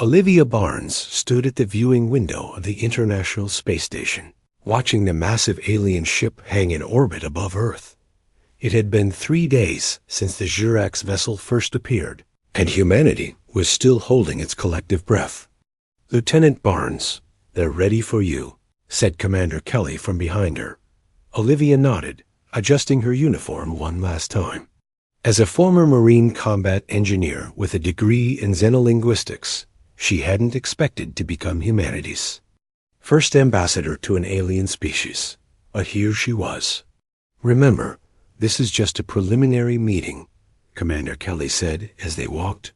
Olivia Barnes stood at the viewing window of the International Space Station, watching the massive alien ship hang in orbit above Earth. It had been 3 days since the Jurax vessel first appeared, and humanity was still holding its collective breath. "Lieutenant Barnes, they're ready for you," said Commander Kelly from behind her. Olivia nodded, adjusting her uniform one last time. As a former Marine combat engineer with a degree in xenolinguistics, she hadn't expected to become humanity's first ambassador to an alien species, but here she was. "Remember, this is just a preliminary meeting," Commander Kelly said as they walked.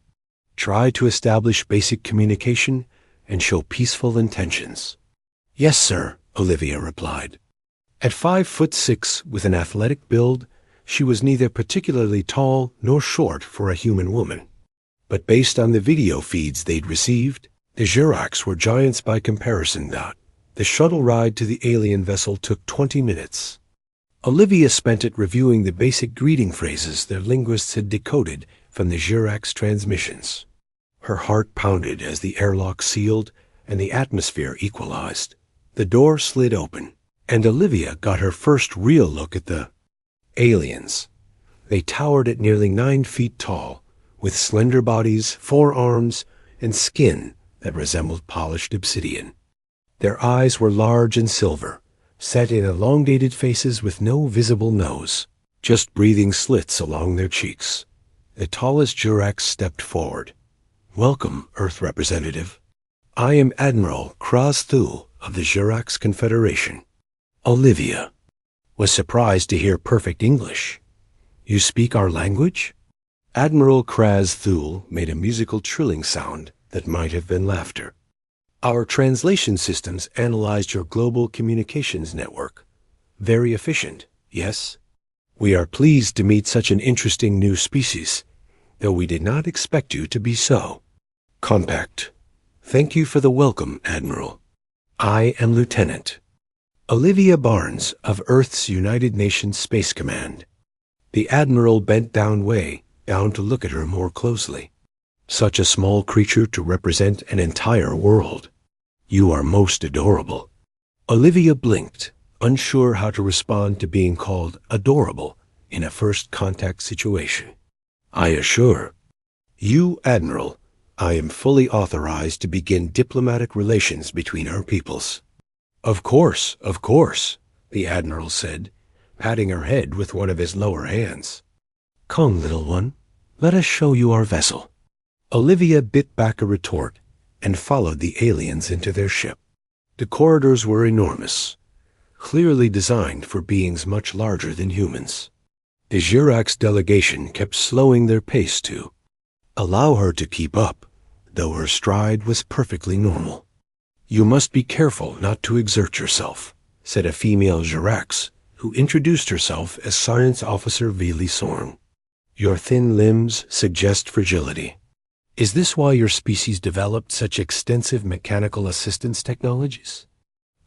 "Try to establish basic communication and show peaceful intentions." "Yes, sir," Olivia replied. At 5'6" with an athletic build, she was neither particularly tall nor short for a human woman. But based on the video feeds they'd received, the Jurax were giants by comparison. The shuttle ride to the alien vessel took 20 minutes. Olivia spent it reviewing the basic greeting phrases their linguists had decoded from the Jurax transmissions. Her heart pounded as the airlock sealed and the atmosphere equalized. The door slid open, and Olivia got her first real look at the aliens. They towered at nearly 9 feet tall, with slender bodies, 4 arms, and skin that resembled polished obsidian. Their eyes were large and silver, set in elongated faces with no visible nose, just breathing slits along their cheeks. The tallest Jurax stepped forward. "Welcome, Earth Representative. I am Admiral Kraz Thule of the Jurax Confederation." Olivia was surprised to hear perfect English. "You speak our language?" Admiral Kraz Thule made a musical trilling sound that might have been laughter. "Our translation systems analyzed your global communications network. Very efficient, yes? We are pleased to meet such an interesting new species, though we did not expect you to be so compact. Thank you for the welcome, Admiral. I am Lieutenant Olivia Barnes of Earth's United Nations Space Command." The Admiral bent down to look at her more closely. "Such a small creature to represent an entire world. You are most adorable." Olivia blinked, unsure how to respond to being called adorable in a first contact situation. "I assure you, Admiral, I am fully authorized to begin diplomatic relations between our peoples." Of course," the Admiral said, patting her head with one of his lower hands. "Come, little one, let us show you our vessel." Olivia bit back a retort and followed the aliens into their ship. The corridors were enormous, clearly designed for beings much larger than humans. The Jurax delegation kept slowing their pace to allow her to keep up, though her stride was perfectly normal. "You must be careful not to exert yourself," said a female Jurax, who introduced herself as Science Officer Vili Sorn. "Your thin limbs suggest fragility. Is this why your species developed such extensive mechanical assistance technologies?"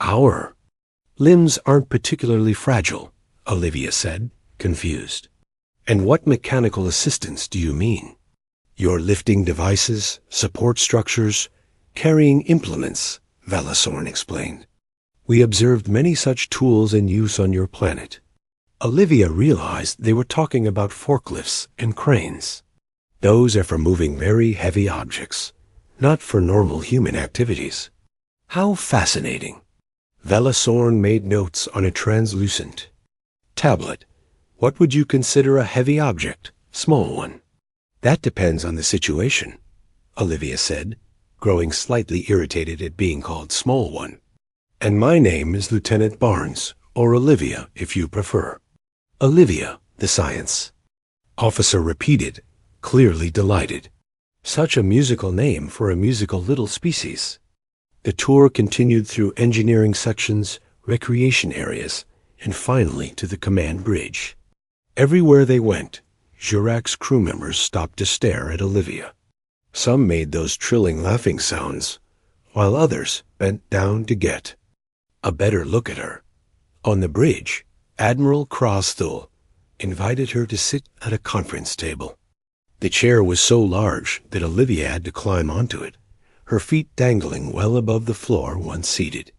"Our limbs aren't particularly fragile," Olivia said, confused. "And what mechanical assistance do you mean?" "Your lifting devices, support structures, carrying implements," Velasorn explained. "We observed many such tools in use on your planet." Olivia realized they were talking about forklifts and cranes. "Those are for moving very heavy objects, not for normal human activities." "How fascinating." Velasorn made notes on a translucent tablet. "What would you consider a heavy object, small one?" "That depends on the situation," Olivia said, growing slightly irritated at being called small one. "And my name is Lieutenant Barnes, or Olivia, if you prefer." "Olivia, the science officer repeated, clearly delighted. Such a musical name for a musical little species. The tour continued through engineering sections, recreation areas, and finally to the command bridge. Everywhere they went, Jurax crew members stopped to stare at Olivia. Some made those trilling laughing sounds, while others bent down to get a better look at her. On the bridge, Admiral Krosthul invited her to sit at a conference table. The chair was so large that Olivia had to climb onto it, her feet dangling well above the floor once seated.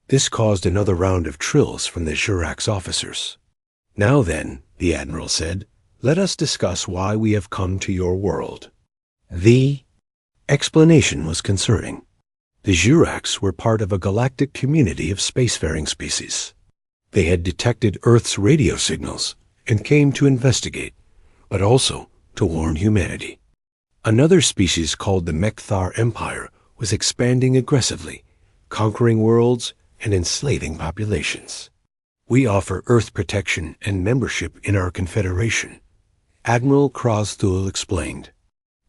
This caused another round of trills from the Jurax officers. "Now then," the Admiral said, "let us discuss why we have come to your world." The explanation was concerning. The Jurax were part of a galactic community of spacefaring species. They had detected Earth's radio signals and came to investigate, but also to warn humanity. Another species called the Mekthar Empire was expanding aggressively, conquering worlds and enslaving populations. "We offer Earth protection and membership in our confederation," Admiral Krozthul explained.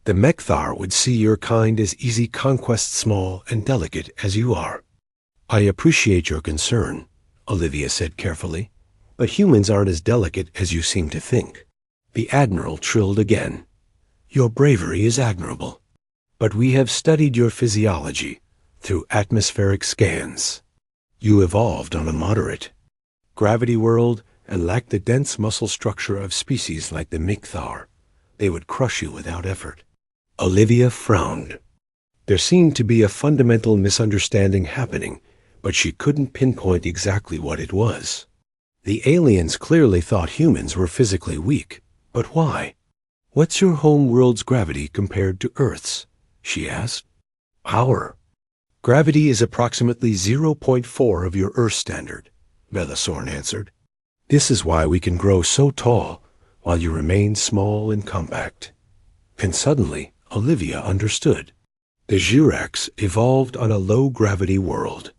"The Mekthar would see your kind as easy conquest, small and delicate as you are." "I appreciate your concern," Olivia said carefully, "but humans aren't as delicate as you seem to think." The Admiral trilled again. "Your bravery is admirable, but we have studied your physiology through atmospheric scans. You evolved on a moderate gravity world and lacked the dense muscle structure of species like the Mekthar. They would crush you without effort." Olivia frowned. There seemed to be a fundamental misunderstanding happening, but she couldn't pinpoint exactly what it was. The aliens clearly thought humans were physically weak, but why? "What's your home world's gravity compared to Earth's?" she asked. "Our gravity is approximately 0.4 of your Earth standard," Velasorn answered. "This is why we can grow so tall while you remain small and compact." And suddenly, Olivia understood. The Jurax evolved on a low-gravity world.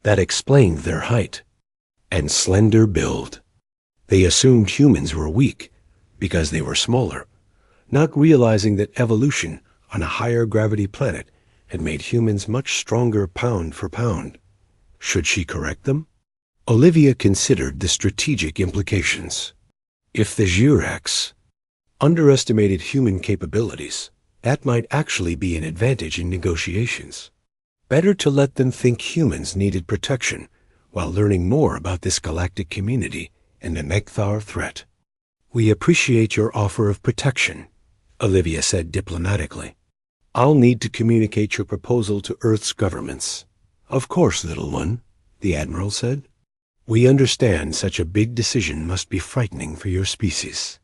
That explained their height and slender build. They assumed humans were weak because they were smaller, not realizing that evolution on a higher gravity planet had made humans much stronger pound for pound. Should she correct them? Olivia considered the strategic implications. If the Jurax underestimated human capabilities, that might actually be an advantage in negotiations. Better to let them think humans needed protection while learning more about this galactic community and the Mekthar threat. "We appreciate your offer of protection," Olivia said diplomatically. "I'll need to communicate your proposal to Earth's governments." "Of course, little one," the Admiral said. "We understand such a big decision must be frightening for your species.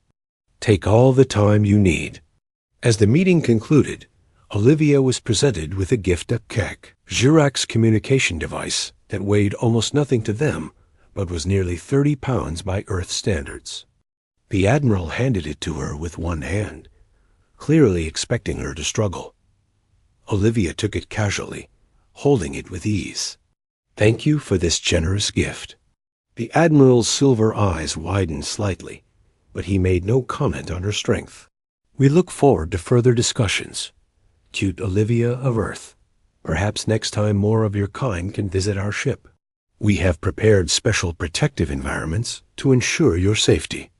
Take all the time you need." As the meeting concluded, Olivia was presented with a gift, a Keck Jurax communication device that weighed almost nothing to them, but was nearly 30 pounds by Earth standards. The Admiral handed it to her with one hand, clearly expecting her to struggle. Olivia took it casually, holding it with ease. "Thank you for this generous gift." The Admiral's silver eyes widened slightly, but he made no comment on her strength. "We look forward to further discussions. Cute Olivia of Earth. Perhaps next time more of your kind can visit our ship. We have prepared special protective environments to ensure your safety."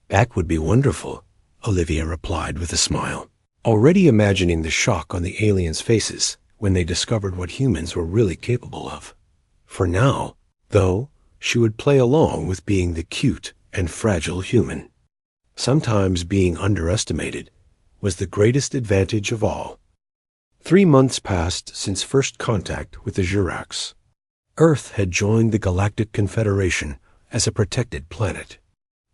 "That would be wonderful," Olivia replied with a smile, already imagining the shock on the aliens' faces when they discovered what humans were really capable of. For now, though, she would play along with being the cute and fragile human. Sometimes being underestimated was the greatest advantage of all. 3 months passed since first contact with the Jurax. Earth had joined the Galactic Confederation as a protected planet.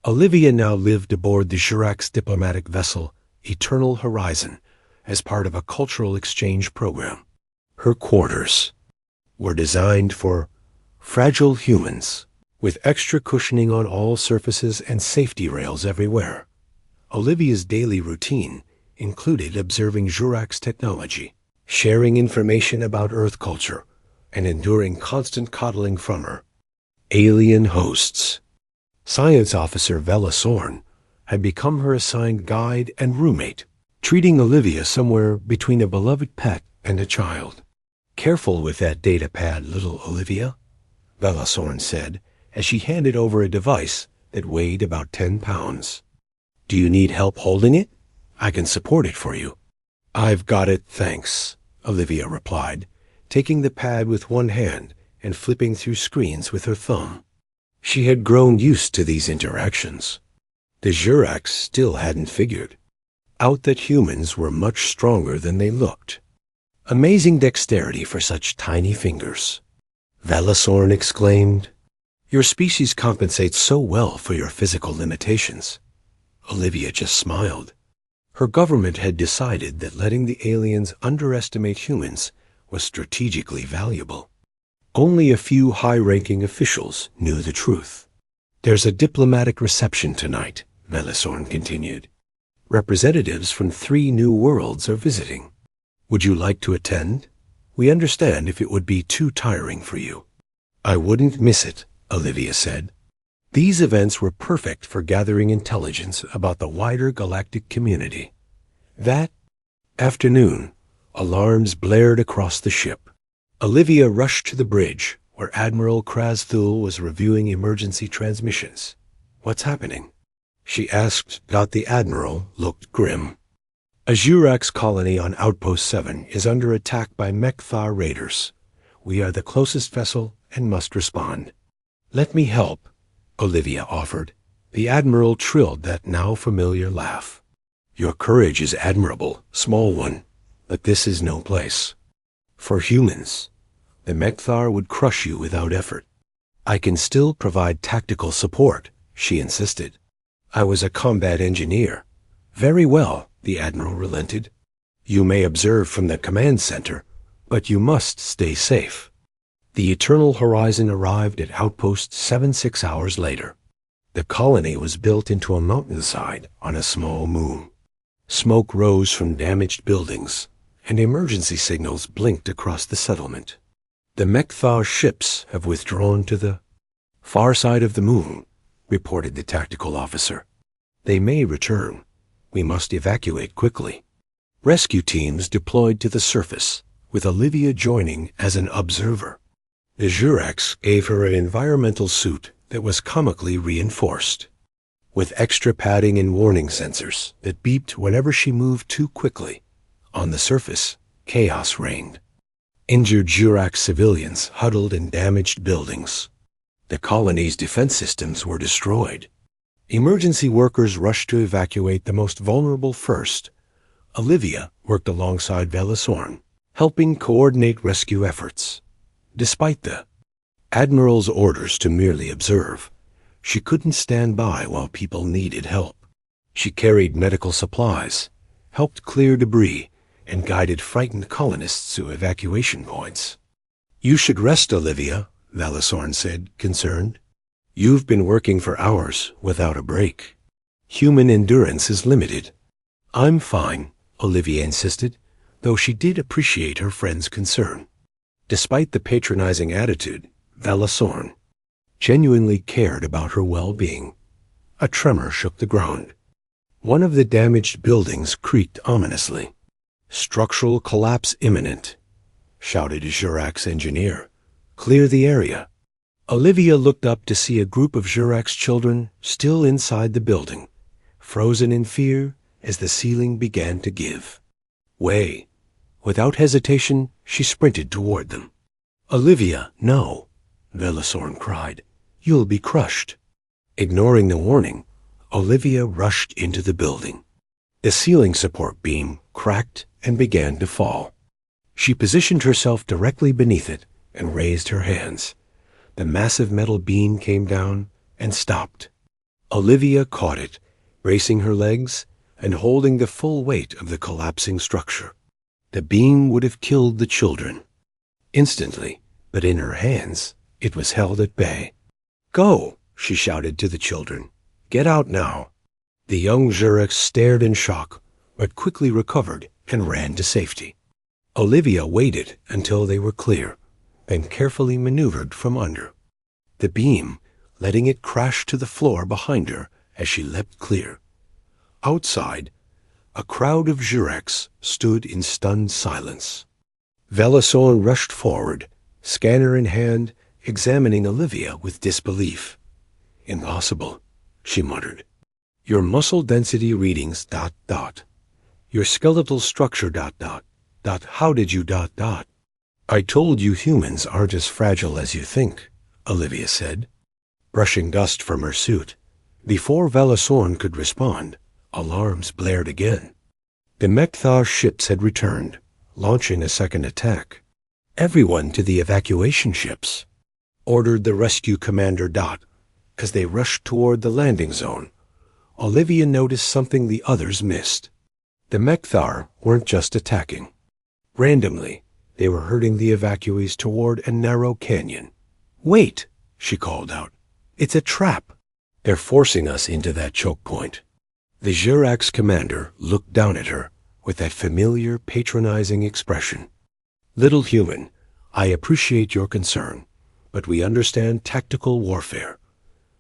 Olivia now lived aboard the Jurax diplomatic vessel Eternal Horizon as part of a cultural exchange program. Her quarters were designed for fragile humans, with extra cushioning on all surfaces and safety rails everywhere. Olivia's daily routine included observing Jurax technology, sharing information about Earth culture, and enduring constant coddling from her alien hosts. Science Officer Velasorn had become her assigned guide and roommate, treating Olivia somewhere between a beloved pet and a child. "Careful with that data pad, little Olivia," Velasorn said as she handed over a device that weighed about 10 pounds. "Do you need help holding it? I can support it for you." "I've got it, thanks," Olivia replied, taking the pad with one hand and flipping through screens with her thumb. She had grown used to these interactions. The Jurax still hadn't figured out that humans were much stronger than they looked. Amazing dexterity for such tiny fingers. Velasorn exclaimed. Your species compensates so well for your physical limitations. Olivia just smiled. Her government had decided that letting the aliens underestimate humans was strategically valuable. Only a few high-ranking officials knew the truth. There's a diplomatic reception tonight, Velasorn continued. Representatives from 3 new worlds are visiting. Would you like to attend? We understand if it would be too tiring for you. I wouldn't miss it, Olivia said. These events were perfect for gathering intelligence about the wider galactic community. That afternoon, alarms blared across the ship. Olivia rushed to the bridge, where Admiral Krazthul was reviewing emergency transmissions. What's happening? She asked. The Admiral looked grim. A Jurax colony on Outpost 7 is under attack by Mechthar raiders. We are the closest vessel and must respond. Let me help, Olivia offered. The Admiral trilled that now familiar laugh. Your courage is admirable, small one, but this is no place. For humans, the Mechthar would crush you without effort. I can still provide tactical support, she insisted. I was a combat engineer. Very well, the Admiral relented. You may observe from the command center, but you must stay safe. The Eternal Horizon arrived at Outpost 7 6 hours later. The colony was built into a mountainside on a small moon. Smoke rose from damaged buildings, and emergency signals blinked across the settlement. The Mechthar ships have withdrawn to the far side of the moon, reported the tactical officer. They may return. We must evacuate quickly. Rescue teams deployed to the surface, with Olivia joining as an observer. The Jurax gave her an environmental suit that was comically reinforced, with extra padding and warning sensors that beeped whenever she moved too quickly. On the surface, chaos reigned. Injured Jurax civilians huddled in damaged buildings. The colony's defense systems were destroyed. Emergency workers rushed to evacuate the most vulnerable first. Olivia worked alongside Velasorn, helping coordinate rescue efforts. Despite the Admiral's orders to merely observe, she couldn't stand by while people needed help. She carried medical supplies, helped clear debris, and guided frightened colonists to evacuation points. You should rest, Olivia, Velasorn said, concerned. You've been working for hours without a break. Human endurance is limited. I'm fine, Olivia insisted, though she did appreciate her friend's concern. Despite the patronizing attitude, Velasorn genuinely cared about her well-being. A tremor shook the ground. One of the damaged buildings creaked ominously. Structural collapse imminent, shouted a Jurax engineer. Clear the area. Olivia looked up to see a group of Jurax children still inside the building, frozen in fear as the ceiling began to give way. Without hesitation, she sprinted toward them. Olivia, no, Velasorn cried. You'll be crushed. Ignoring the warning, Olivia rushed into the building. The ceiling support beam cracked and began to fall. She positioned herself directly beneath it and raised her hands. The massive metal beam came down and stopped. Olivia caught it, bracing her legs and holding the full weight of the collapsing structure. The beam would have killed the children instantly, but in her hands it was held at bay. Go, she shouted to the children. Get out now. The young Jurax stared in shock, but quickly recovered and ran to safety. Olivia waited until they were clear, then carefully maneuvered from under the beam, letting it crash to the floor behind her as she leapt clear. Outside, a crowd of Jurax stood in stunned silence. Velasorn rushed forward, scanner in hand, examining Olivia with disbelief. Impossible, she muttered. Your muscle density readings ... Your skeletal structure ... How did you ... I told you humans aren't as fragile as you think, Olivia said, brushing dust from her suit. Before Velasorn could respond, alarms blared again. The Mechthar ships had returned, launching a second attack. "Everyone to the evacuation ships," ordered the rescue commander Dot. As they rushed toward the landing zone, Olivia noticed something the others missed. The Mechthar weren't just attacking. Randomly, they were herding the evacuees toward a narrow canyon. "Wait," she called out. "It's a trap. They're forcing us into that choke point." The Jurax commander looked down at her with that familiar, patronizing expression. "Little human, I appreciate your concern, but we understand tactical warfare.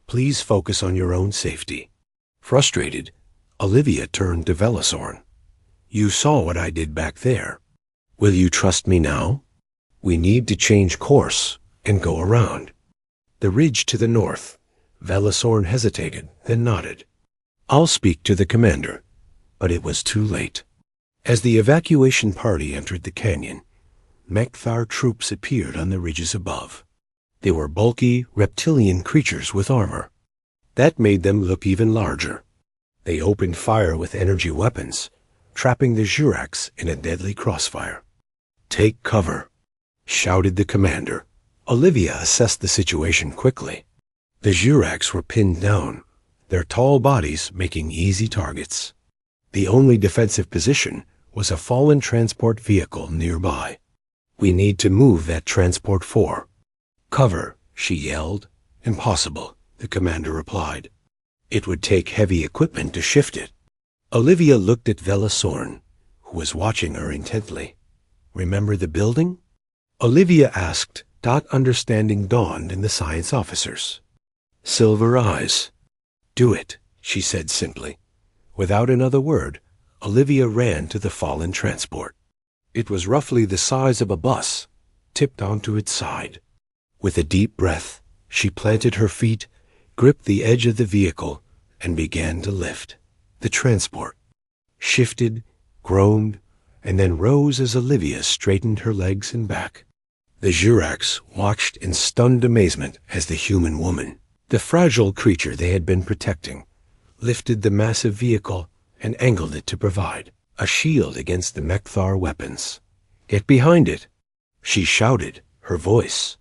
Please focus on your own safety." Frustrated, Olivia turned to Velosorn. "You saw what I did back there. Will you trust me now? We need to change course and go around." The ridge to the north. Velosorn hesitated, then nodded. "I'll speak to the commander." But it was too late. As the evacuation party entered the canyon, Mechthar troops appeared on the ridges above. They were bulky, reptilian creatures with armor. That made them look even larger. They opened fire with energy weapons, trapping the Jurax in a deadly crossfire. "Take cover," shouted the commander. Olivia assessed the situation quickly. The Jurax were pinned down, their tall bodies making easy targets. The only defensive position was a fallen transport vehicle nearby. "We need to move that transport 4. "Cover," she yelled. "Impossible," the commander replied. "It would take heavy equipment to shift it." Olivia looked at Velosorn, who was watching her intently. "Remember the building?" Olivia asked. Understanding dawned in the science officers. Silver eyes. "Do it," she said simply. Without another word, Olivia ran to the fallen transport. It was roughly the size of a bus, tipped onto its side. With a deep breath, she planted her feet, gripped the edge of the vehicle, and began to lift. The transport shifted, groaned, and then rose as Olivia straightened her legs and back. The Jurax watched in stunned amazement as the human woman, the fragile creature they had been protecting, lifted the massive vehicle and angled it to provide a shield against the Mechthar weapons. "Get behind it," she shouted, her voice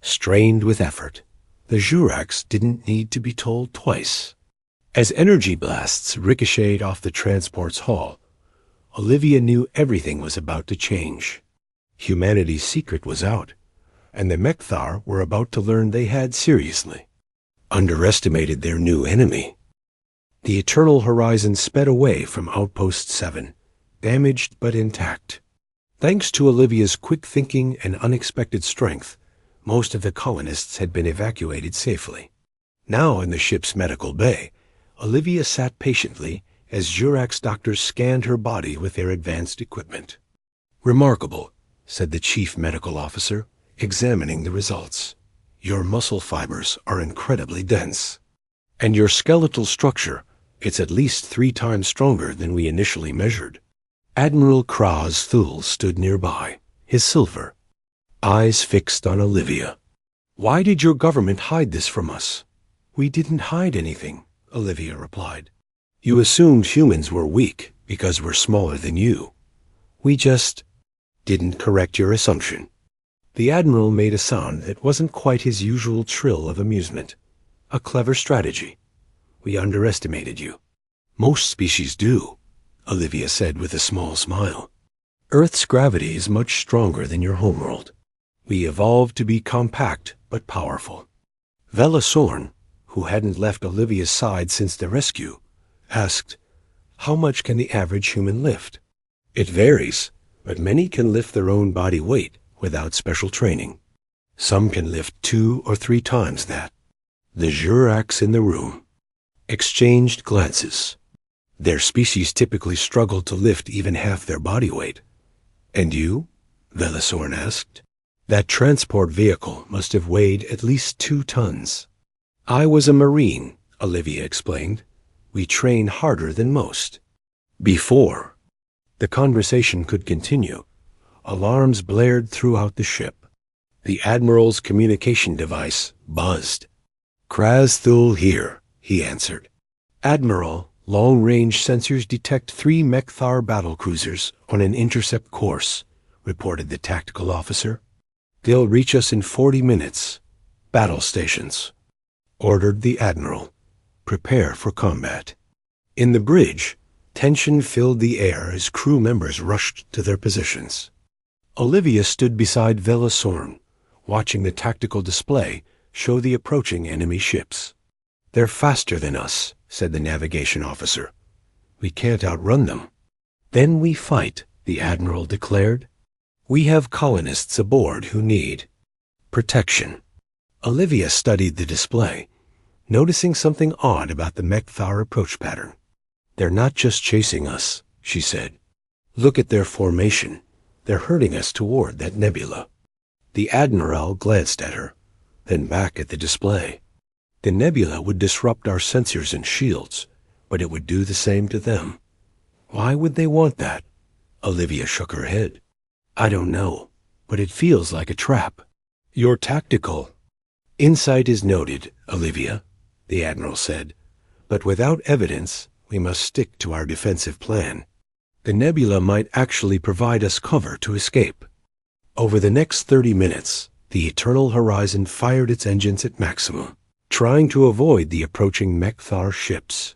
strained with effort. The Jurax didn't need to be told twice. As energy blasts ricocheted off the transport's hull, Olivia knew everything was about to change. Humanity's secret was out, and the Mechthar were about to learn they had seriously underestimated their new enemy. The Eternal Horizon sped away from Outpost 7, damaged but intact. Thanks to Olivia's quick thinking and unexpected strength, most of the colonists had been evacuated safely. Now in the ship's medical bay, Olivia sat patiently as Jurax doctors scanned her body with their advanced equipment. "Remarkable," said the chief medical officer, examining the results. "Your muscle fibers are incredibly dense. And your skeletal structure, it's at least 3 times stronger than we initially measured." Admiral Kraz Thul stood nearby, his silver eyes fixed on Olivia. "Why did your government hide this from us?" "We didn't hide anything," Olivia replied. "You assumed humans were weak because we're smaller than you. We just didn't correct your assumption." The Admiral made a sound that wasn't quite his usual trill of amusement. "A clever strategy. We underestimated you." "Most species do," Olivia said with a small smile. "Earth's gravity is much stronger than your homeworld. We evolved to be compact but powerful." Velosorn, who hadn't left Olivia's side since the rescue, asked, "How much can the average human lift?" "It varies, but many can lift their own body weight without special training. Some can lift 2 or 3 times that." The Jurax in the room exchanged glances. Their species typically struggled to lift even half their body weight. "And you?" Velosorn asked. "That transport vehicle must have weighed at least 2 tons. "I was a Marine," Olivia explained. "We train harder than most." Before the conversation could continue, alarms blared throughout the ship. The Admiral's communication device buzzed. "Kraz Thul here," he answered. "Admiral, Long-range sensors detect 3 Mechthar battlecruisers on an intercept course, reported the tactical officer. They'll reach us in 40 minutes. Battle stations, ordered the admiral. Prepare for combat. In the bridge, tension filled the air as crew members rushed to their positions. Olivia stood beside Vela Sorn, watching the tactical display show the approaching enemy ships. They're faster than us, said the navigation officer. We can't outrun them. Then we fight, the admiral declared. We have colonists aboard who need protection. Olivia studied the display, noticing something odd about the Mechthar approach pattern. They're not just chasing us, she said. Look at their formation. They're herding us toward that nebula. The admiral glanced at her, then back at the display. The nebula would disrupt our sensors and shields, but it would do the same to them. Why would they want that? Olivia shook her head. I don't know, but it feels like a trap. You're tactical. Insight is noted, Olivia, the admiral said, but without evidence, we must stick to our defensive plan. The nebula might actually provide us cover to escape. Over the next 30 minutes, the Eternal Horizon fired its engines at maximum, trying to avoid the approaching Mechthar ships.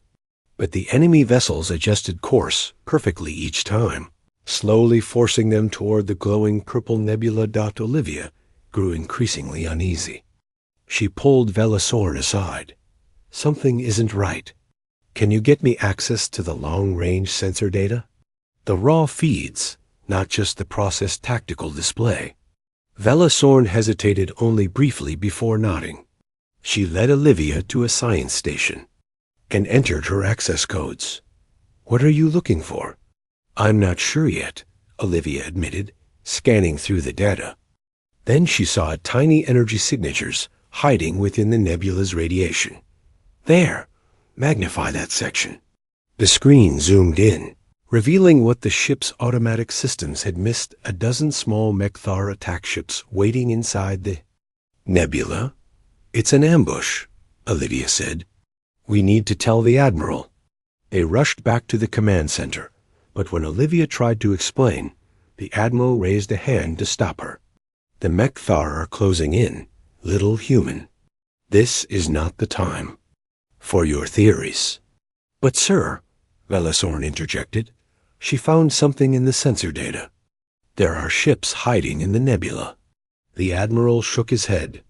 But the enemy vessels adjusted course perfectly each time, slowly forcing them toward the glowing purple nebula. Olivia grew increasingly uneasy. She pulled Vela Sorn aside. Something isn't right. Can you get me access to the long-range sensor data? The raw feeds, not just the processed tactical display. Vela Sorn hesitated only briefly before nodding. She led Olivia to a science station and entered her access codes. What are you looking for? I'm not sure yet, Olivia admitted, scanning through the data. Then she saw tiny energy signatures hiding within the nebula's radiation. There, magnify that section. The screen zoomed in, revealing what the ship's automatic systems had missed: a dozen small Mechthar attack ships waiting inside the nebula. It's an ambush, Olivia said. We need to tell the admiral. They rushed back to the command center, but when Olivia tried to explain, the admiral raised a hand to stop her. The Mechthar are closing in, little human. This is not the time for your theories. But sir, Vela Sorn interjected, she found something in the sensor data. There are ships hiding in the nebula. The admiral shook his head.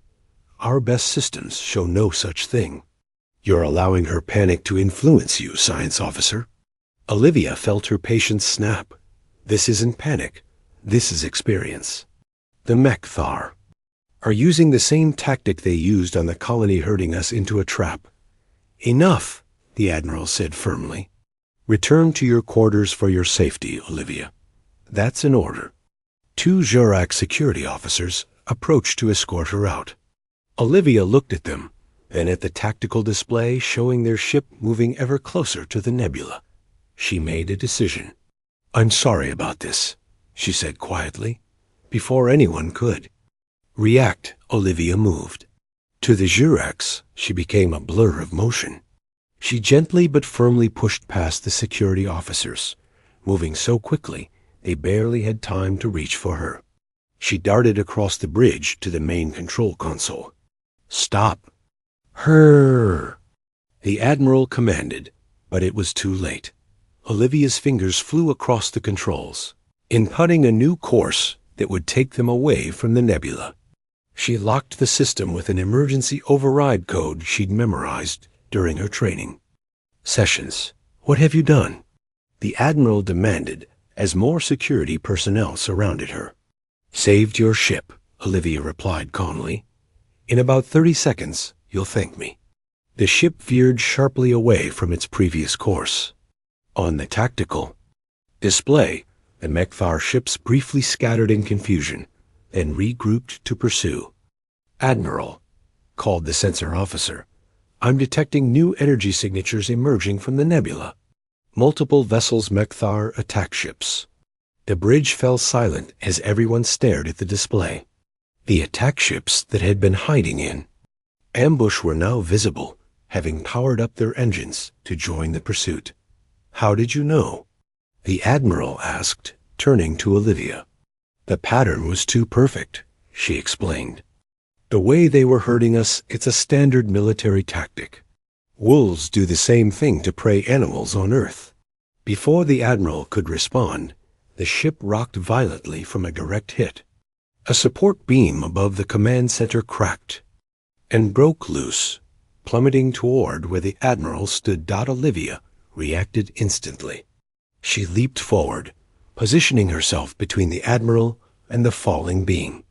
Our best systems show no such thing. You're allowing her panic to influence you, science officer. Olivia felt her patience snap. This isn't panic. This is experience. The Mechthar are using the same tactic they used on the colony, herding us into a trap. Enough, the admiral said firmly. Return to your quarters for your safety, Olivia. That's an order. 2 Jurak security officers approached to escort her out. Olivia looked at them, then at the tactical display showing their ship moving ever closer to the nebula. She made a decision. I'm sorry about this, she said quietly, before anyone could react. Olivia moved. To the Juraks, she became a blur of motion. She gently but firmly pushed past the security officers, moving so quickly they barely had time to reach for her. She darted across the bridge to the main control console. Stop. Her. The admiral commanded, but it was too late. Olivia's fingers flew across the controls, inputting a new course that would take them away from the nebula. She locked the system with an emergency override code she'd memorized during her training sessions. What have you done? The admiral demanded as more security personnel surrounded her. Saved your ship, Olivia replied calmly. In about 30 seconds, you'll thank me. The ship veered sharply away from its previous course. On the tactical display, the Mechthar ships briefly scattered in confusion, then regrouped to pursue. Admiral, called the sensor officer, I'm detecting new energy signatures emerging from the nebula. Multiple vessels, Mechthar attack ships. The bridge fell silent as everyone stared at the display. The attack ships that had been hiding in ambush were now visible, having powered up their engines to join the pursuit. "How did you know?" the Admiral asked, turning to Olivia. "The pattern was too perfect," she explained. "The way they were herding us, it's a standard military tactic. Wolves do the same thing to prey animals on Earth." Before the Admiral could respond, the ship rocked violently from a direct hit. A support beam above the command center cracked and broke loose, plummeting toward where the Admiral stood. Olivia reacted instantly. She leaped forward, positioning herself between the Admiral and the falling beam.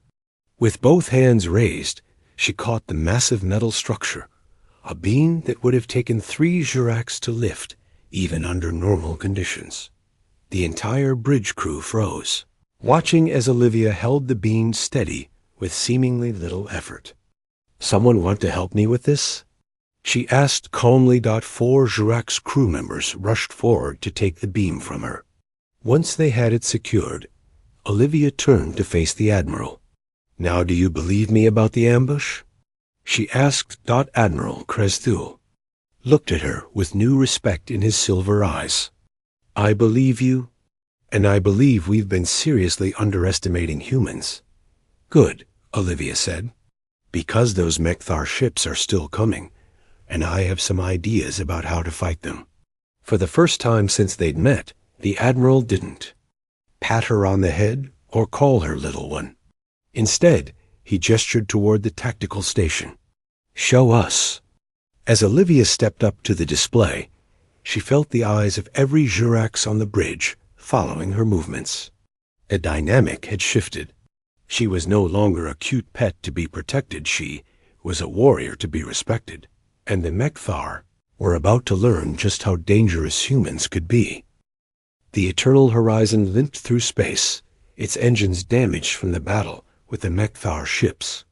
With both hands raised, she caught the massive metal structure, a beam that would have taken 3 Juracs to lift, even under normal conditions. The entire bridge crew froze, watching as Olivia held the beam steady with seemingly little effort. "Someone want to help me with this?" she asked calmly. 4 Jurac's crew members rushed forward to take the beam from her. Once they had it secured, Olivia turned to face the Admiral. "Now do you believe me about the ambush?" she asked. Admiral Krezdul looked at her with new respect in his silver eyes. "I believe you, and I believe we've been seriously underestimating humans." "Good," Olivia said, "because those Mechthar ships are still coming, and I have some ideas about how to fight them." For the first time since they'd met, the Admiral didn't pat her on the head or call her little one. Instead, he gestured toward the tactical station. "Show us." As Olivia stepped up to the display, she felt the eyes of every Jurax on the bridge following her movements. A dynamic had shifted. She was no longer a cute pet to be protected. She was a warrior to be respected. And the Mechthar were about to learn just how dangerous humans could be. The Eternal Horizon limped through space, its engines damaged from the battle with the Mechthar ships.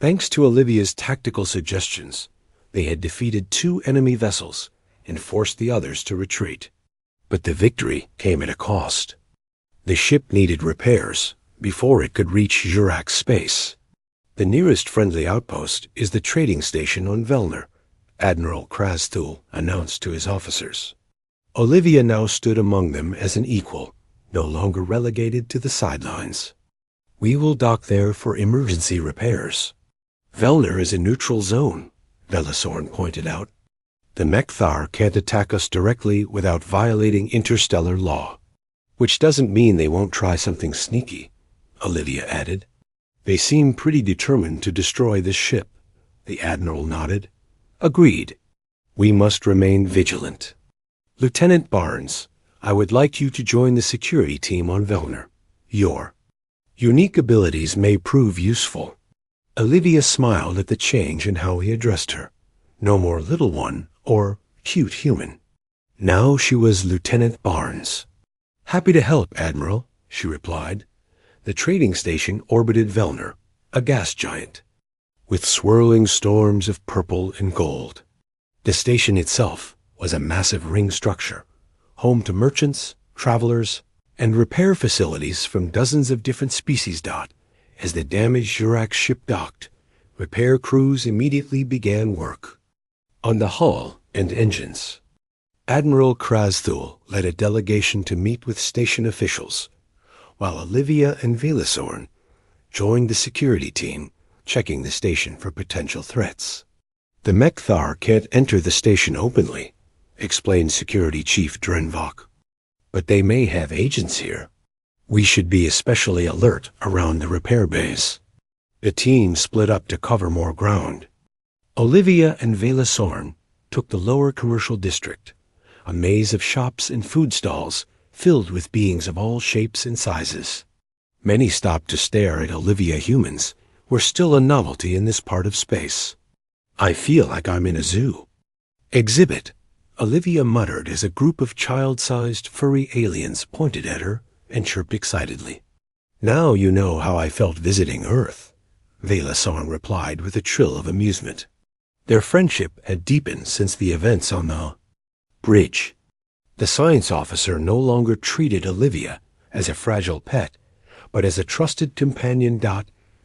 Thanks to Olivia's tactical suggestions, they had defeated 2 enemy vessels and forced the others to retreat. But the victory came at a cost. The ship needed repairs before it could reach Jurac space. "The nearest friendly outpost is the trading station on Velner," Admiral Krezdul announced to his officers. Olivia now stood among them as an equal, no longer relegated to the sidelines. "We will dock there for emergency repairs." "Velner is a neutral zone," Velasorn pointed out. "The Mechthar can't attack us directly without violating interstellar law." "Which doesn't mean they won't try something sneaky," Olivia added. "They seem pretty determined to destroy this ship." The Admiral nodded. "Agreed. We must remain vigilant. Lieutenant Barnes, I would like you to join the security team on Velner. Your unique abilities may prove useful." Olivia smiled at the change in how he addressed her. No more little one or cute human. Now she was Lieutenant Barnes. "Happy to help, Admiral," she replied. The trading station orbited Velner, a gas giant, with swirling storms of purple and gold. The station itself was a massive ring structure, home to merchants, travelers, and repair facilities from dozens of different species. As the damaged Jurac ship docked, repair crews immediately began work on the hull and engines. Admiral Krezdul led a delegation to meet with station officials, while Olivia and Velasorn joined the security team, checking the station for potential threats. "The Mechthar can't enter the station openly," explained Security Chief Drenvok. "But they may have agents here. We should be especially alert around the repair bays." The team split up to cover more ground. Olivia and Velasorn took the lower commercial district, a maze of shops and food stalls filled with beings of all shapes and sizes. Many stopped to stare at Olivia. Humans were still a novelty in this part of space. "I feel like I'm in a zoo." "Exhibit," Olivia muttered as a group of child-sized furry aliens pointed at her and chirped excitedly. "Now you know how I felt visiting Earth," Velasorn replied with a trill of amusement. Their friendship had deepened since the events on the bridge. The science officer no longer treated Olivia as a fragile pet, but as a trusted companion.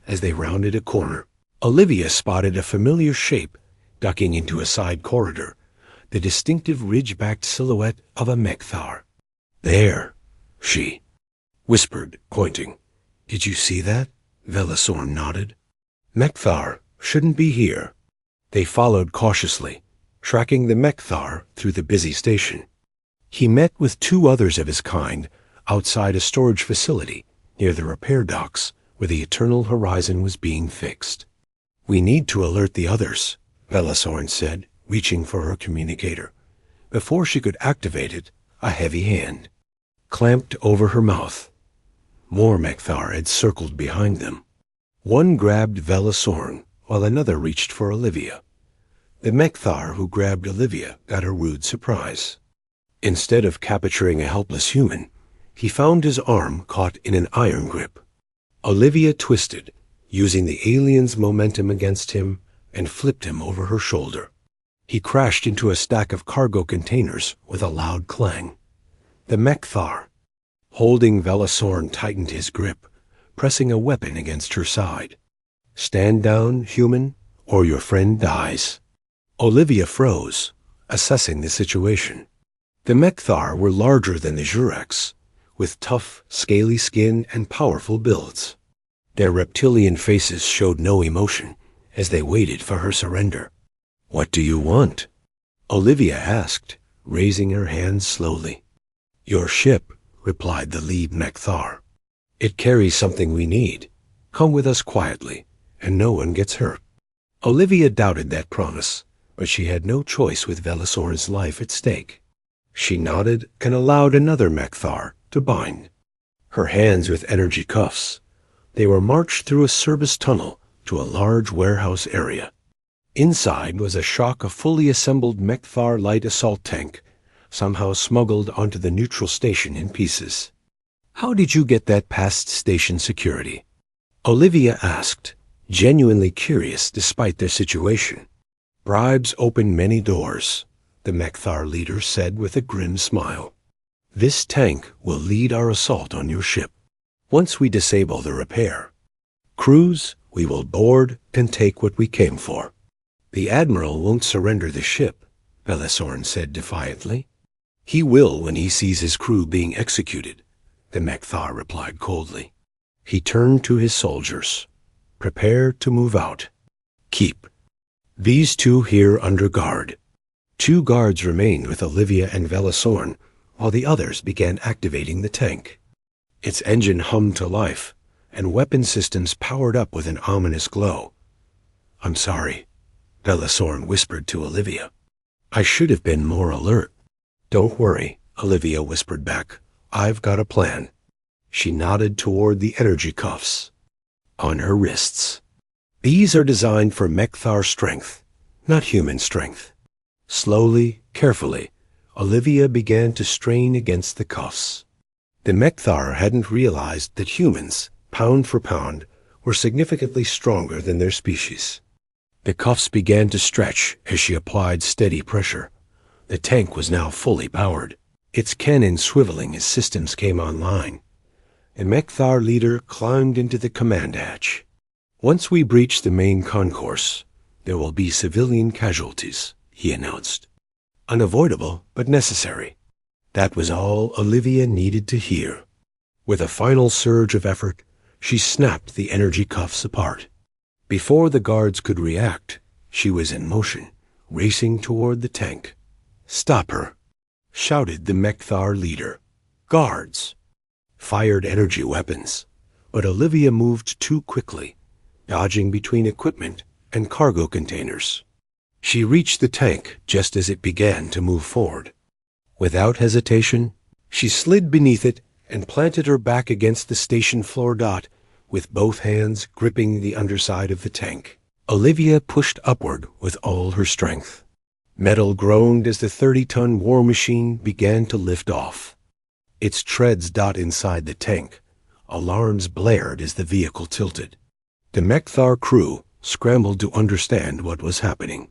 As they rounded a corner, Olivia spotted a familiar shape ducking into a side corridor, the distinctive ridge-backed silhouette of a mechthar. "There," she whispered, pointing. "Did you see that?" Velosorn nodded. "Mechthar shouldn't be here." They followed cautiously, tracking the mechthar through the busy station. He met with two others of his kind outside a storage facility near the repair docks where the Eternal Horizon was being fixed. "We need to alert the others," Velosorn said, reaching for her communicator. Before she could activate it, a heavy hand clamped over her mouth. More mechthar had circled behind them. One grabbed Velosorn, while another reached for Olivia. The mechthar who grabbed Olivia got a rude surprise. Instead of capturing a helpless human, he found his arm caught in an iron grip. Olivia twisted, using the alien's momentum against him, and flipped him over her shoulder. He crashed into a stack of cargo containers with a loud clang. The mechthar, holding Velosorn, tightened his grip, pressing a weapon against her side. "Stand down, human, or your friend dies." Olivia froze, assessing the situation. The mechthar were larger than the Jurex, with tough, scaly skin and powerful builds. Their reptilian faces showed no emotion as they waited for her surrender. "What do you want?" Olivia asked, raising her hands slowly. "Your ship," replied the lead mechthar. "It carries something we need. Come with us quietly, and no one gets hurt." Olivia doubted that promise, but she had no choice with Velosorn's life at stake. She nodded and allowed another mechthar to bind her hands with energy cuffs. They were marched through a service tunnel to a large warehouse area. Inside was a shock of fully assembled mechthar light assault tank, somehow smuggled onto the neutral station in pieces. "How did you get that past station security?" Olivia asked, genuinely curious despite their situation. "Bribes open many doors," the mechthar leader said with a grim smile. "This tank will lead our assault on your ship. Once we disable the repair crews, we will board and take what we came for." "The Admiral won't surrender the ship," Velosorn said defiantly. "He will when he sees his crew being executed," the mechthar replied coldly. He turned to his soldiers. "Prepare to move out. Keep these two here under guard." 2 guards remained with Olivia and Velosorn, while the others began activating the tank. Its engine hummed to life, and weapon systems powered up with an ominous glow. "I'm sorry," Velosorn whispered to Olivia. "I should have been more alert." "Don't worry," Olivia whispered back. "I've got a plan." She nodded toward the energy cuffs on her wrists. "These are designed for mechthar strength, not human strength." Slowly, carefully, Olivia began to strain against the cuffs. The mechthar hadn't realized that humans, pound for pound, were significantly stronger than their species. The cuffs began to stretch as she applied steady pressure. The tank was now fully powered, its cannon swiveling as systems came online. The mechthar leader climbed into the command hatch. "Once we breach the main concourse, there will be civilian casualties," he announced. Unavoidable, but necessary. That was all Olivia needed to hear. With a final surge of effort, she snapped the energy cuffs apart. Before the guards could react, she was in motion, racing toward the tank. "Stop her!" shouted the mechthar leader. Guards fired energy weapons, but Olivia moved too quickly, dodging between equipment and cargo containers. She reached the tank just as it began to move forward. Without hesitation, she slid beneath it and planted her back against the station floor dot, with both hands gripping the underside of the tank. Olivia pushed upward with all her strength. Metal groaned as the 30-ton war machine began to lift off. Its treads dot inside the tank. Alarms blared as the vehicle tilted. The mechthar crew scrambled to understand what was happening.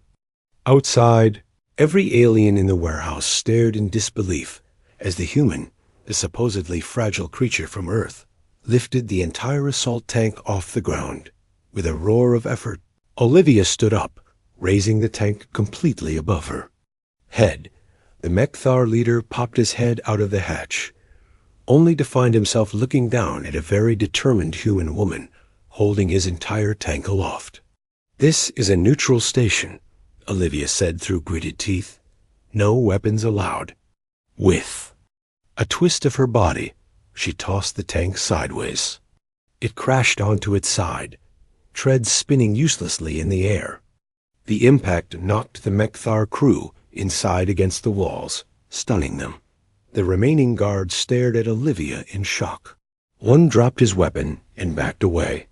Outside, every alien in the warehouse stared in disbelief as the human, the supposedly fragile creature from Earth, lifted the entire assault tank off the ground. With a roar of effort, Olivia stood up, raising the tank completely above her. Head. The Mechthar leader popped his head out of the hatch, only to find himself looking down at a very determined human woman holding his entire tank aloft. "This is a neutral station," Olivia said through gritted teeth. "No weapons allowed." With a twist of her body, she tossed the tank sideways. It crashed onto its side, treads spinning uselessly in the air. The impact knocked the Mechthar crew inside against the walls, stunning them. The remaining guards stared at Olivia in shock. One dropped his weapon and backed away.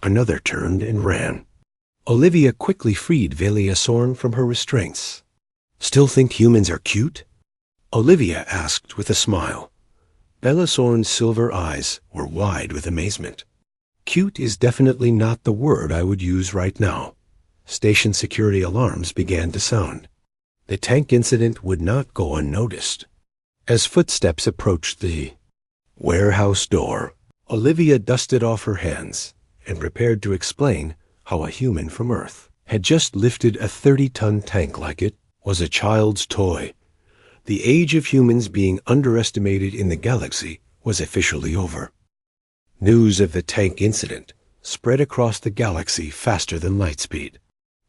Another turned and ran. Olivia quickly freed Velia Sorn from her restraints. "Still think humans are cute?" Olivia asked with a smile. Bella Sorn's silver eyes were wide with amazement. "Cute is definitely not the word I would use right now." Station security alarms began to sound. The tank incident would not go unnoticed. As footsteps approached the warehouse door, Olivia dusted off her hands and prepared to explain how a human from Earth had just lifted a 30-ton tank like it was a child's toy. The age of humans being underestimated in the galaxy was officially over. News of the tank incident spread across the galaxy faster than light speed.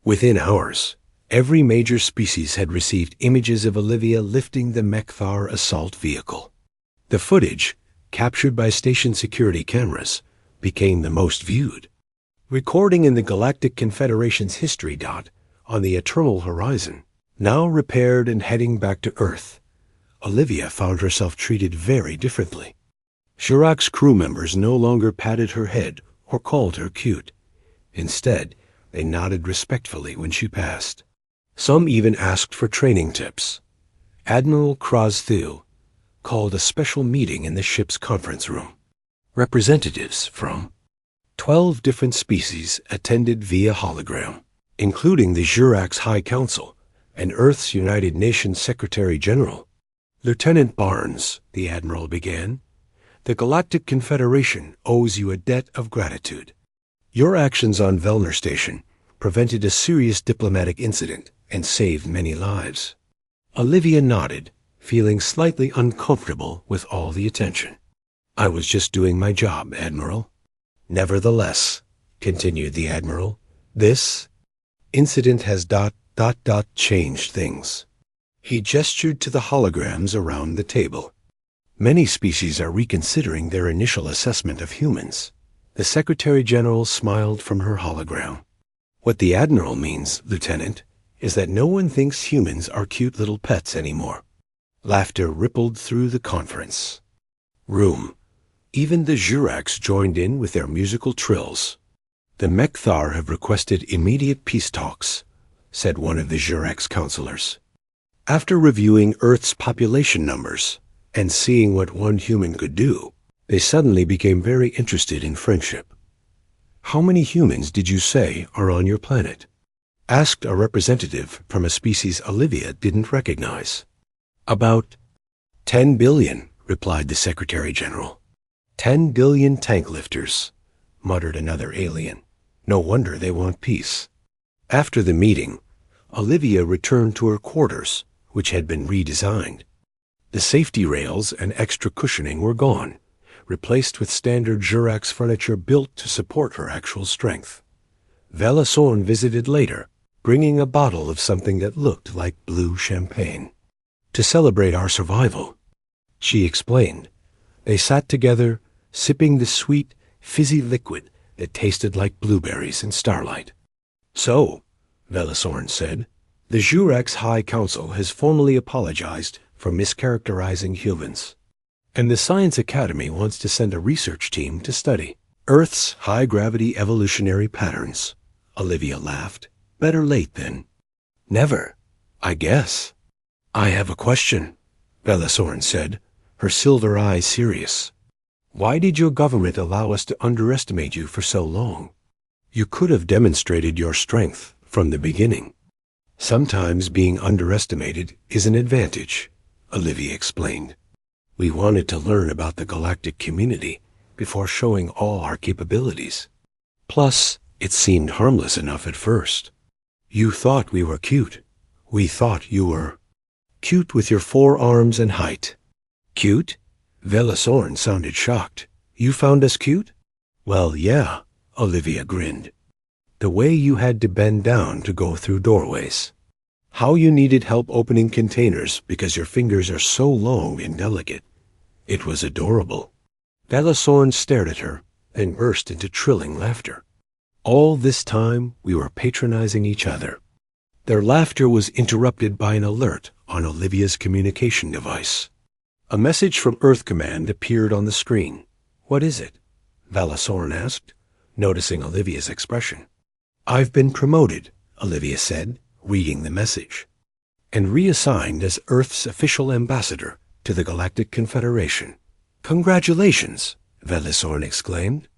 Within hours, every major species had received images of Olivia lifting the Mechthar assault vehicle. The footage, captured by station security cameras, became the most viewed. Recording in the Galactic Confederation's history dot on the eternal horizon, now repaired and heading back to Earth, Olivia found herself treated very differently. Jurak's crew members no longer patted her head or called her cute. Instead, they nodded respectfully when she passed. Some even asked for training tips. Admiral Krasthil called a special meeting in the ship's conference room. Representatives from 12 different species attended via hologram, including the Jurak's High Council and Earth's United Nations Secretary General. "Lieutenant Barnes," the Admiral began, "the Galactic Confederation owes you a debt of gratitude. Your actions on Velner Station prevented a serious diplomatic incident and saved many lives." Olivia nodded, feeling slightly uncomfortable with all the attention. "I was just doing my job, Admiral." "Nevertheless," continued the Admiral, "this incident has changed things." He gestured to the holograms around the table. "Many species are reconsidering their initial assessment of humans." The Secretary General smiled from her hologram. "What the Admiral means, Lieutenant, is that no one thinks humans are cute little pets anymore." Laughter rippled through the conference room. Even the Juraks joined in with their musical trills. "The Mechthar have requested immediate peace talks," said one of the Jurak's counselors. After reviewing Earth's population numbers and seeing what one human could do, they suddenly became very interested in friendship. "How many humans did you say are on your planet?" asked a representative from a species Olivia didn't recognize. "About 10 billion, replied the Secretary General. 10 billion tank lifters, muttered another alien. "No wonder they want peace." After the meeting, Olivia returned to her quarters, which had been redesigned. The safety rails and extra cushioning were gone, replaced with standard Jurak's furniture built to support her actual strength. Vela Sorn visited later, bringing a bottle of something that looked like blue champagne. "To celebrate our survival," she explained. They sat together, sipping the sweet, fizzy liquid that tasted like blueberries in starlight. "So," Vela Sorn said, "the Jurak's High Council has formally apologized for mischaracterizing humans, and the Science Academy wants to send a research team to study Earth's high-gravity evolutionary patterns." Olivia laughed. "Better late than never, I guess." "I have a question," Vela Sorn said, her silver eyes serious. "Why did your government allow us to underestimate you for so long? You could have demonstrated your strength from the beginning." "Sometimes being underestimated is an advantage," Olivia explained. "We wanted to learn about the galactic community before showing all our capabilities. Plus, it seemed harmless enough at first." You thought we were cute. We thought you were cute with your 4 arms and height. Cute? Velasorn sounded shocked. You found us cute? Well, yeah, Olivia grinned. The way you had to bend down to go through doorways. How you needed help opening containers because your fingers are so long and delicate. It was adorable. Velasorn stared at her and burst into trilling laughter. All this time we were patronizing each other. Their laughter was interrupted by an alert on Olivia's communication device. A message from Earth Command appeared on the screen. What is it? Velasorn asked, noticing Olivia's expression. I've been promoted, Olivia said, reading the message, and reassigned as Earth's official ambassador to the Galactic Confederation. Congratulations, Velasorn exclaimed.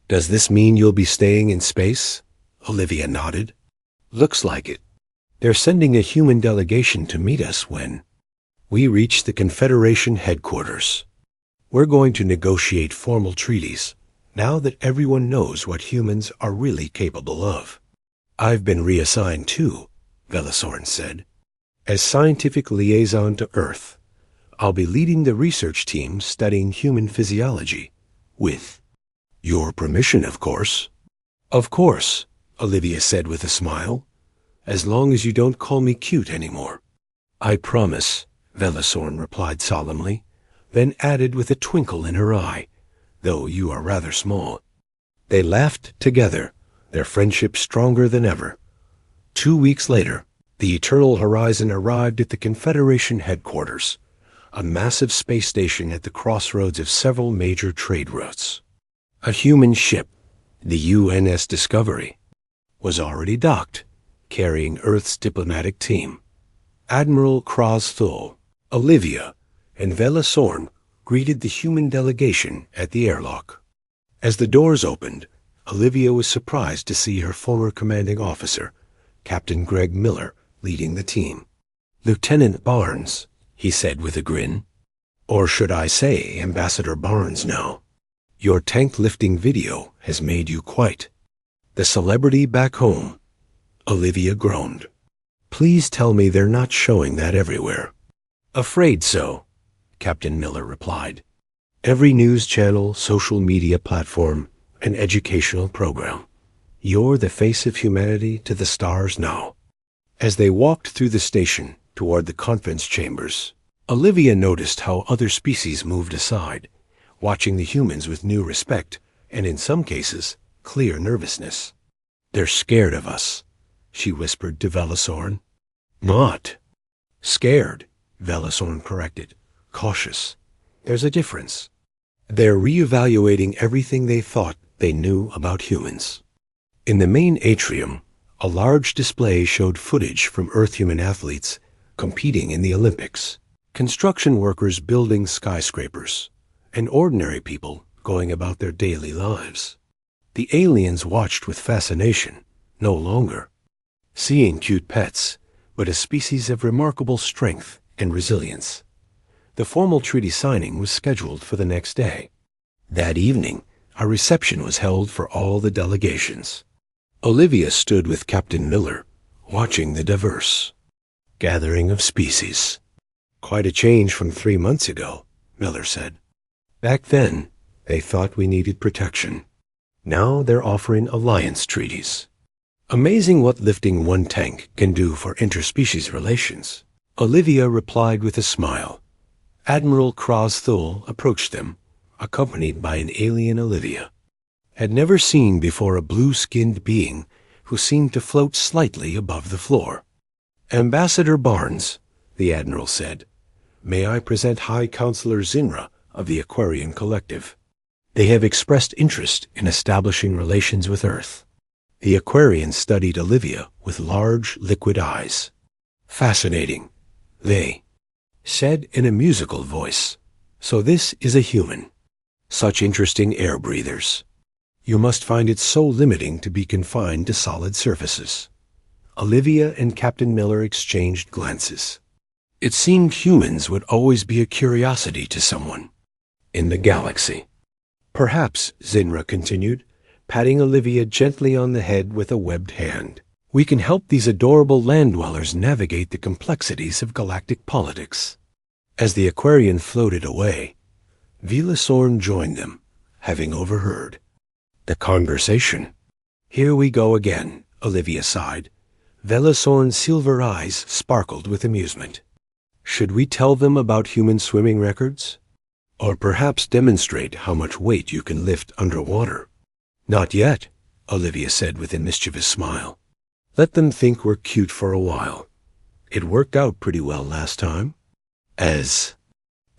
Does this mean you'll be staying in space? Olivia nodded. Looks like it. They're sending a human delegation to meet us when we reach the Confederation headquarters. We're going to negotiate formal treaties now that everyone knows what humans are really capable of. I've been reassigned too, Velasorn said. As scientific liaison to Earth, I'll be leading the research team studying human physiology, with your permission, of course. Of course, Olivia said with a smile, as long as you don't call me cute anymore. I promise, Velasorn replied solemnly, then added with a twinkle in her eye, though you are rather small. They laughed together, their friendship stronger than ever. 2 weeks later, the Eternal Horizon arrived at the Confederation headquarters, a massive space station at the crossroads of several major trade routes. A human ship, the UNS Discovery, was already docked, carrying Earth's diplomatic team. Admiral Krozthul, Olivia, and Velasorn greeted the human delegation at the airlock. As the doors opened, Olivia was surprised to see her former commanding officer, Captain Greg Miller, leading the team. Lieutenant Barnes, he said with a grin. Or should I say Ambassador Barnes now? Your tank-lifting video has made you quite the celebrity back home. Olivia groaned. Please tell me they're not showing that everywhere. Afraid so, Captain Miller replied. Every news channel, social media platform, and educational program. You're the face of humanity to the stars now. As they walked through the station toward the conference chambers, Olivia noticed how other species moved aside, watching the humans with new respect and, in some cases, clear nervousness. They're scared of us, she whispered to Velasorn. Not scared, Velasorn corrected, cautious. There's a difference. They're reevaluating everything they thought they knew about humans. In the main atrium, a large display showed footage from Earth-human athletes competing in the Olympics, construction workers building skyscrapers, and ordinary people going about their daily lives. The aliens watched with fascination, no longer seeing cute pets, but a species of remarkable strength and resilience. The formal treaty signing was scheduled for the next day. That evening, a reception was held for all the delegations. Olivia stood with Captain Miller, watching the diverse gathering of species. Quite a change from 3 months ago, Miller said. Back then, they thought we needed protection. Now they're offering alliance treaties. Amazing what lifting one tank can do for interspecies relations. Olivia replied with a smile. Admiral Krozthul approached them, accompanied by an alien Olivia had never seen before, a blue-skinned being who seemed to float slightly above the floor. Ambassador Barnes, the Admiral said, may I present High Counselor Zinra of the Aquarian Collective. They have expressed interest in establishing relations with Earth. The Aquarian studied Olivia with large, liquid eyes. Fascinating, they said in a musical voice. So this is a human. Such interesting air breathers. You must find it so limiting to be confined to solid surfaces. Olivia and Captain Miller exchanged glances. It seemed humans would always be a curiosity to someone in the galaxy. Perhaps, Zinra continued, patting Olivia gently on the head with a webbed hand, We can help these adorable land dwellers navigate the complexities of galactic politics. As the Aquarian floated away, Vilasorn joined them, having overheard the conversation. "Here we go again," Olivia sighed. Vilasorn's silver eyes sparkled with amusement. "Should we tell them about human swimming records? Or perhaps demonstrate how much weight you can lift underwater?" "Not yet," Olivia said with a mischievous smile. "Let them think we're cute for a while. It worked out pretty well last time." As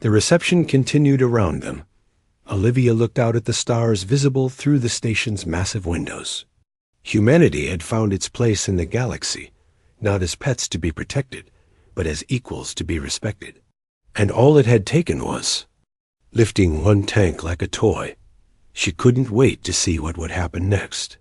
the reception continued around them, Olivia looked out at the stars visible through the station's massive windows. Humanity had found its place in the galaxy, not as pets to be protected, but as equals to be respected. And all it had taken was lifting one tank like a toy. She couldn't wait to see what would happen next.